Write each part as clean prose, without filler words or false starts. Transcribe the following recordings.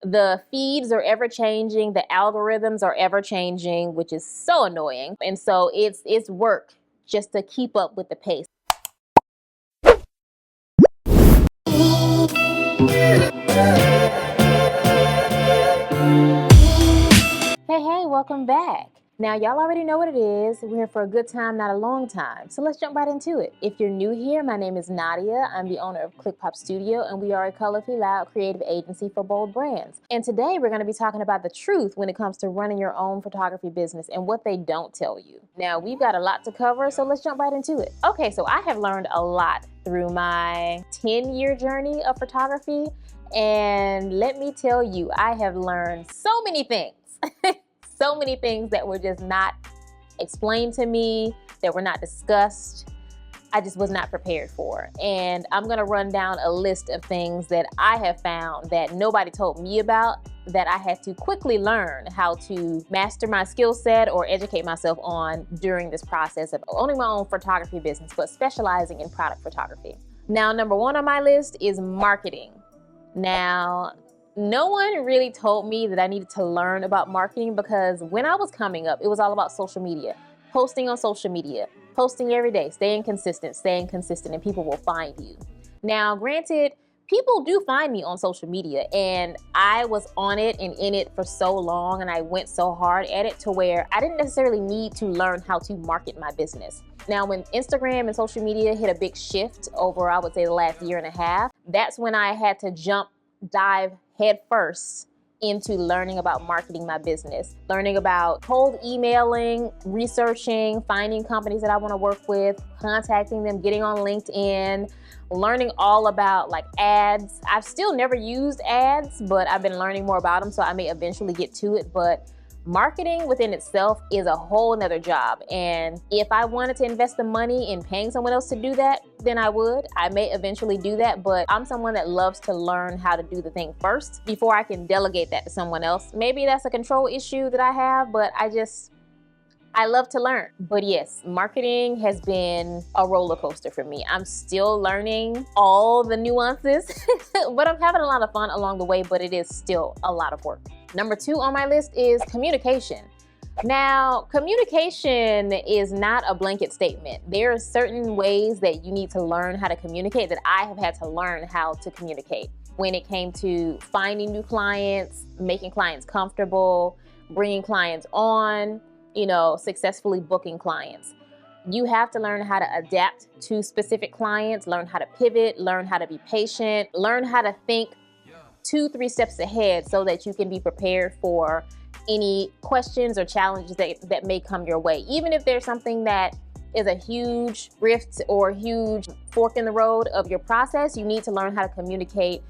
The feeds are ever changing, the algorithms are ever changing, which is so annoying. And so it's work just to keep up with the pace. Hey, welcome back. Now, y'all already know what it is. We're here for a good time, not a long time. So let's jump right into it. If you're new here, my name is Nadia. I'm the owner of Click Pop Studio, and we are a colorfully loud creative agency for bold brands. And today we're going to be talking about the truth when it comes to running your own photography business and what they don't tell you. Now, we've got a lot to cover, so let's jump right into it. Okay, so I have learned a lot through my 10-year journey of photography. And let me tell you, I have learned so many things. So many things that were just not explained to me, that were not discussed. I just was not prepared for. And I'm gonna run down a list of things that I have found that nobody told me about, that I had to quickly learn how to master my skill set or educate myself on during this process of owning my own photography business, but specializing in product photography. Now, number one on my list is marketing. Now, no one really told me that I needed to learn about marketing, because when I was coming up, it was all about social media, posting on social media, posting every day, staying consistent, and people will find you. Now, granted, people do find me on social media, and I was on it and in it for so long, and I went so hard at it to where I didn't necessarily need to learn how to market my business. Now, when Instagram and social media hit a big shift over, I would say, the last year and a half, that's when I had to dive head first into learning about marketing my business, learning about cold emailing, researching, finding companies that I want to work with, contacting them, getting on LinkedIn, learning all about like ads. I've still never used ads, but I've been learning more about them, so I may eventually get to it. But marketing within itself is a whole nother job. And if I wanted to invest the money in paying someone else to do that, then I would. I may eventually do that, but I'm someone that loves to learn how to do the thing first before I can delegate that to someone else. Maybe that's a control issue that I have, but I love to learn. But yes, marketing has been a roller coaster for me. I'm still learning all the nuances, but I'm having a lot of fun along the way, but it is still a lot of work. Number two on my list is communication. Now, communication is not a blanket statement. There are certain ways that you need to learn how to communicate that I have had to learn how to communicate when it came to finding new clients, making clients comfortable, bringing clients on, successfully booking clients. You have to learn how to adapt to specific clients, learn how to pivot, learn how to be patient, learn how to think 2-3 steps ahead so that you can be prepared for any questions or challenges that may come your way. Even if there's something that is a huge rift or huge fork in the road of your process, you need to learn how to communicate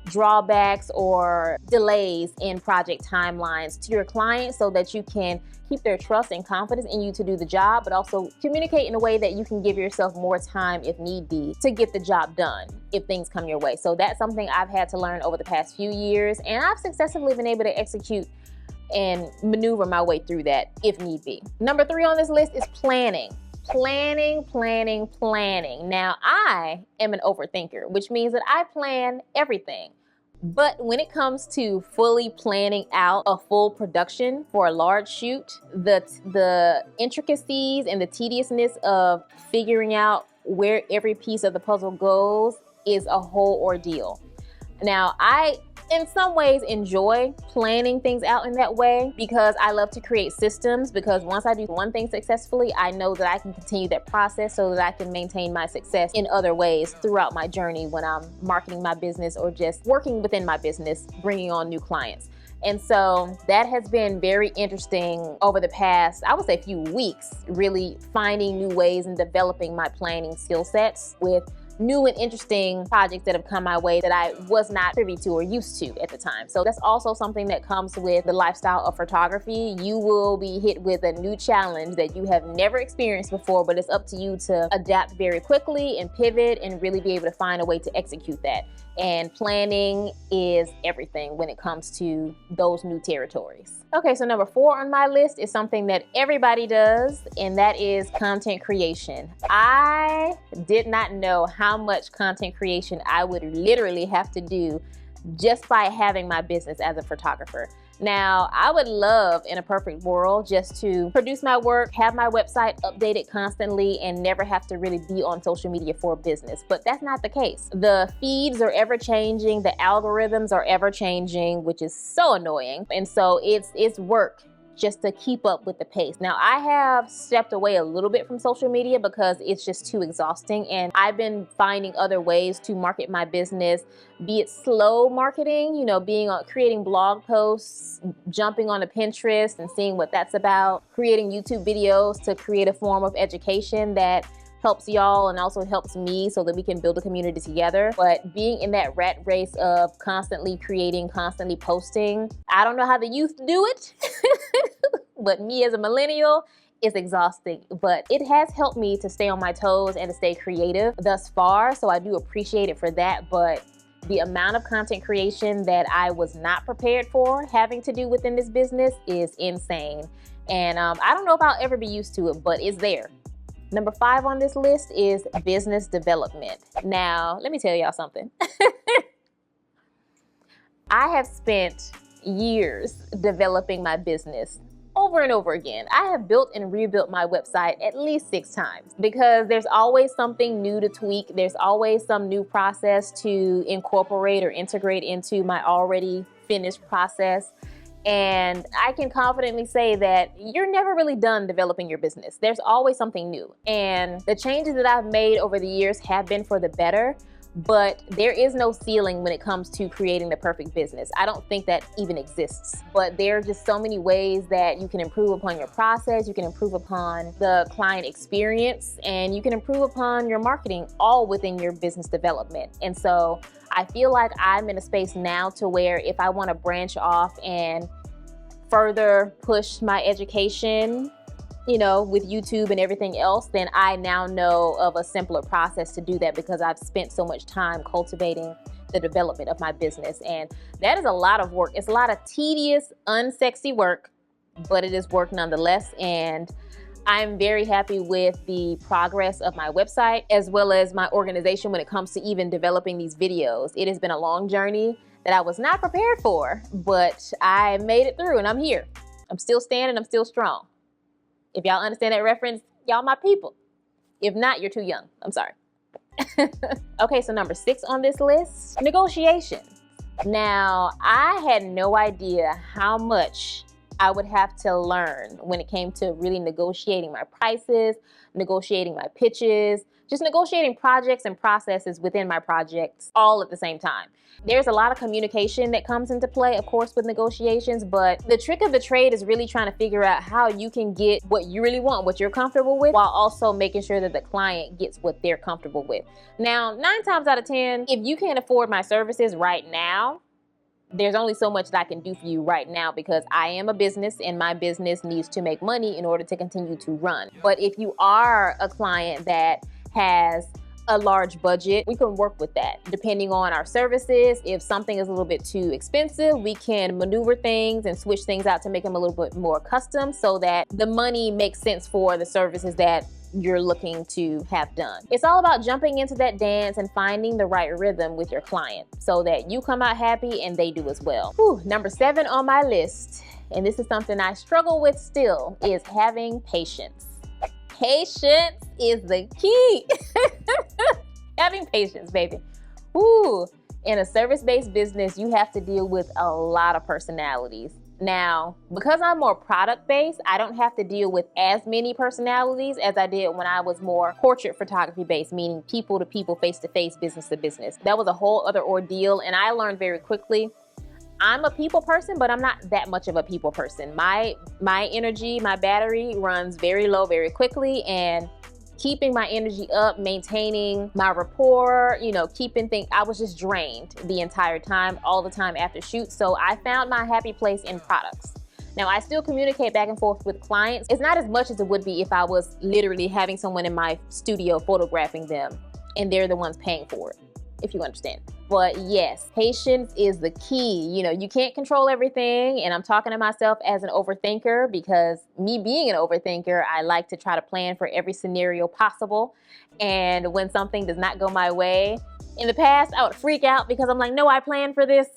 drawbacks or delays in project timelines to your clients so that you can keep their trust and confidence in you to do the job, but also communicate in a way that you can give yourself more time if need be to get the job done if things come your way. So that's something I've had to learn over the past few years, and I've successfully been able to execute and maneuver my way through that if need be. Number three on this list is planning. Planning. Now, I am an overthinker, which means that I plan everything. But when it comes to fully planning out a full production for a large shoot, the intricacies and the tediousness of figuring out where every piece of the puzzle goes is a whole ordeal. Now, I, in some ways, enjoy planning things out in that way because I love to create systems, because once I do one thing successfully, I know that I can continue that process so that I can maintain my success in other ways throughout my journey when I'm marketing my business or just working within my business, bringing on new clients. And so that has been very interesting over the past, I would say, few weeks, really finding new ways and developing my planning skill sets with new and interesting projects that have come my way that I was not privy to or used to at the time. So that's also something that comes with the lifestyle of photography. You will be hit with a new challenge that you have never experienced before, but it's up to you to adapt very quickly and pivot and really be able to find a way to execute that. And planning is everything when it comes to those new territories. Okay, so number 4 on my list is something that everybody does, and that is content creation. I did not know how much content creation I would literally have to do just by having my business as a photographer. Now, I would love in a perfect world just to produce my work, have my website updated constantly, and never have to really be on social media for business, but that's not the case. The feeds are ever changing, the algorithms are ever changing, which is so annoying. And so it's work just to keep up with the pace. Now, I have stepped away a little bit from social media because it's just too exhausting, and I've been finding other ways to market my business, be it slow marketing, creating blog posts, jumping on a Pinterest and seeing what that's about, creating YouTube videos to create a form of education that helps y'all and also helps me so that we can build a community together. But being in that rat race of constantly creating, constantly posting, I don't know how the youth do it, but me as a millennial, it's exhausting. But it has helped me to stay on my toes and to stay creative thus far, so I do appreciate it for that. But the amount of content creation that I was not prepared for having to do within this business is insane. And I don't know if I'll ever be used to it, but it's there. Number 5 on this list is business development. Now, let me tell y'all something. I have spent years developing my business over and over again. I have built and rebuilt my website at least 6 times because there's always something new to tweak. There's always some new process to incorporate or integrate into my already finished process. And I can confidently say that you're never really done developing your business. There's always something new. And the changes that I've made over the years have been for the better, but there is no ceiling when it comes to creating the perfect business. I don't think that even exists, but there are just so many ways that you can improve upon your process, you can improve upon the client experience, and you can improve upon your marketing, all within your business development. And so I feel like I'm in a space now to where if I want to branch off and further push my education, with YouTube and everything else, then I now know of a simpler process to do that because I've spent so much time cultivating the development of my business. And that is a lot of work. It's a lot of tedious, unsexy work, but it is work nonetheless. And I'm very happy with the progress of my website as well as my organization when it comes to even developing these videos. It has been a long journey that I was not prepared for, but I made it through and I'm here. I'm still standing, I'm still strong. If y'all understand that reference, y'all my people. If not, you're too young. I'm sorry. Okay, so number 6 on this list, negotiations. Now, I had no idea how much I would have to learn when it came to really negotiating my prices, negotiating my pitches, just negotiating projects and processes within my projects all at the same time. There's a lot of communication that comes into play, of course, with negotiations, but the trick of the trade is really trying to figure out how you can get what you really want, what you're comfortable with, while also making sure that the client gets what they're comfortable with. Now, 9 times out of 10, if you can't afford my services right now, there's only so much that I can do for you right now because I am a business and my business needs to make money in order to continue to run. But if you are a client that has a large budget, we can work with that. Depending on our services, if something is a little bit too expensive, we can maneuver things and switch things out to make them a little bit more custom so that the money makes sense for the services that you're looking to have done. It's all about jumping into that dance and finding the right rhythm with your client so that you come out happy and they do as well. Whew, number 7 on my list, and this is something I struggle with still, is having patience. Patience is the key. Having patience, baby. Ooh, in a service-based business, you have to deal with a lot of personalities. Now, because I'm more product-based, I don't have to deal with as many personalities as I did when I was more portrait photography-based, meaning people to people, face-to-face, business to business. That was a whole other ordeal, and I learned very quickly. I'm a people person, but I'm not that much of a people person. My energy, my battery runs very low very quickly, and keeping my energy up, maintaining my rapport, keeping things, I was just drained the entire time, all the time after shoot. So I found my happy place in products. Now, I still communicate back and forth with clients. It's not as much as it would be if I was literally having someone in my studio photographing them and they're the ones paying for it, if you understand. But yes, patience is the key. You know, you can't control everything. And I'm talking to myself as an overthinker, because me being an overthinker, I like to try to plan for every scenario possible. And when something does not go my way, in the past, I would freak out because I'm like, no, I planned for this.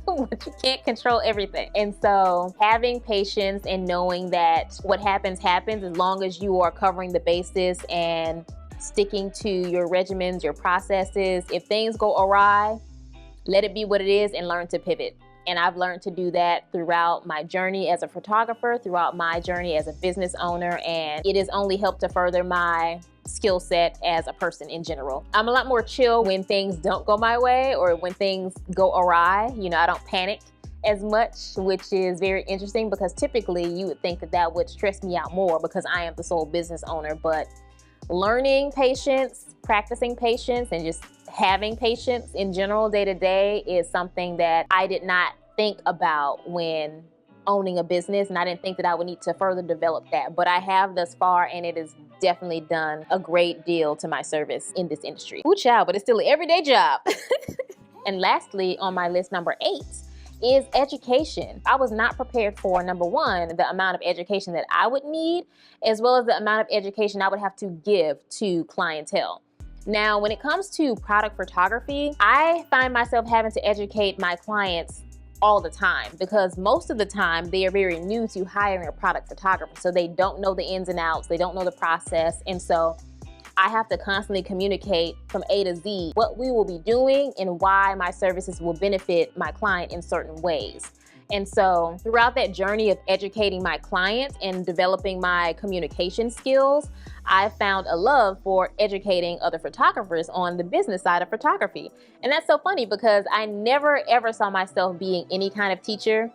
But you can't control everything. And so having patience and knowing that what happens, happens, as long as you are covering the bases and sticking to your regimens, your processes. If things go awry, let it be what it is and learn to pivot. And I've learned to do that throughout my journey as a photographer, throughout my journey as a business owner, and it has only helped to further my skill set as a person in general. I'm a lot more chill when things don't go my way or when things go awry. You know, I don't panic as much, which is very interesting, because typically you would think that that would stress me out more because I am the sole business owner. But learning patience, practicing patience, and just having patience in general day to day is something that I did not think about when owning a business, and I didn't think that I would need to further develop that. But I have thus far, and it has definitely done a great deal to my service in this industry. Ooh, child, but it's still an everyday job. And lastly, on my list, number 8, is education. I was not prepared for, number one, the amount of education that I would need, as well as the amount of education I would have to give to clientele. Now, when it comes to product photography, I find myself having to educate my clients all the time, because most of the time they are very new to hiring a product photographer. So they don't know the ins and outs, they don't know the process. And so I have to constantly communicate from A to Z what we will be doing and why my services will benefit my client in certain ways. And so throughout that journey of educating my clients and developing my communication skills, I found a love for educating other photographers on the business side of photography. And that's so funny, because I never ever saw myself being any kind of teacher.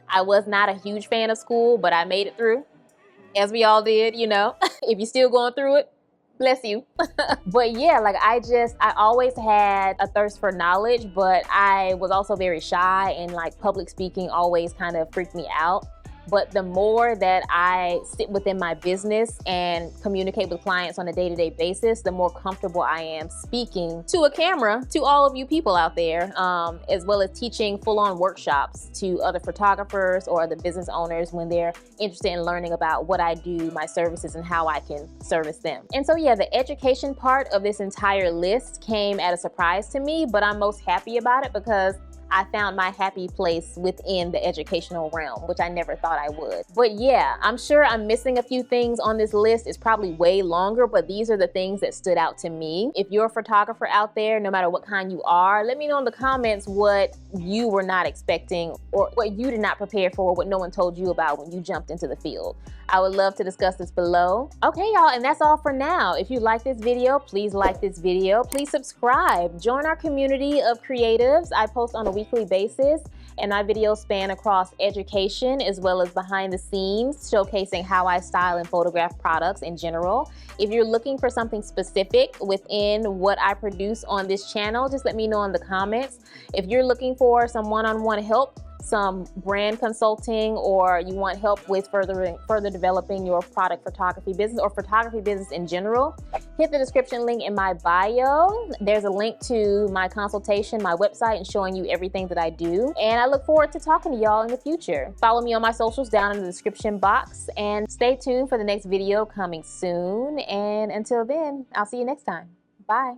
I was not a huge fan of school, but I made it through, as we all did, you know. If you're still going through it, bless you. But yeah, like I always had a thirst for knowledge, but I was also very shy, and like public speaking always kind of freaked me out. But the more that I sit within my business and communicate with clients on a day-to-day basis, the more comfortable I am speaking to a camera to all of you people out there, as well as teaching full-on workshops to other photographers or other business owners when they're interested in learning about what I do, my services, and how I can service them. And so yeah, the education part of this entire list came at a surprise to me, but I'm most happy about it because I found my happy place within the educational realm, which I never thought I would. But yeah, I'm sure I'm missing a few things on this list. It's probably way longer, but these are the things that stood out to me. If you're a photographer out there, no matter what kind you are, let me know in the comments what you were not expecting or what you did not prepare for, what no one told you about when you jumped into the field. I would love to discuss this below. Okay, y'all, and that's all for now. If you like this video, please like this video. Please subscribe. Join our community of creatives. I post on a weekly basis, and my videos span across education as well as behind the scenes, showcasing how I style and photograph products in general. If you're looking for something specific within what I produce on this channel, just let me know in the comments. If you're looking for some one-on-one help, some brand consulting, or you want help with further developing your product photography business or photography business in general, hit the description link in my bio. There's a link to my consultation, my website, and showing you everything that I do. And I look forward to talking to y'all in the future. Follow me on my socials down in the description box, and stay tuned for the next video coming soon. And until then, I'll see you next time. Bye.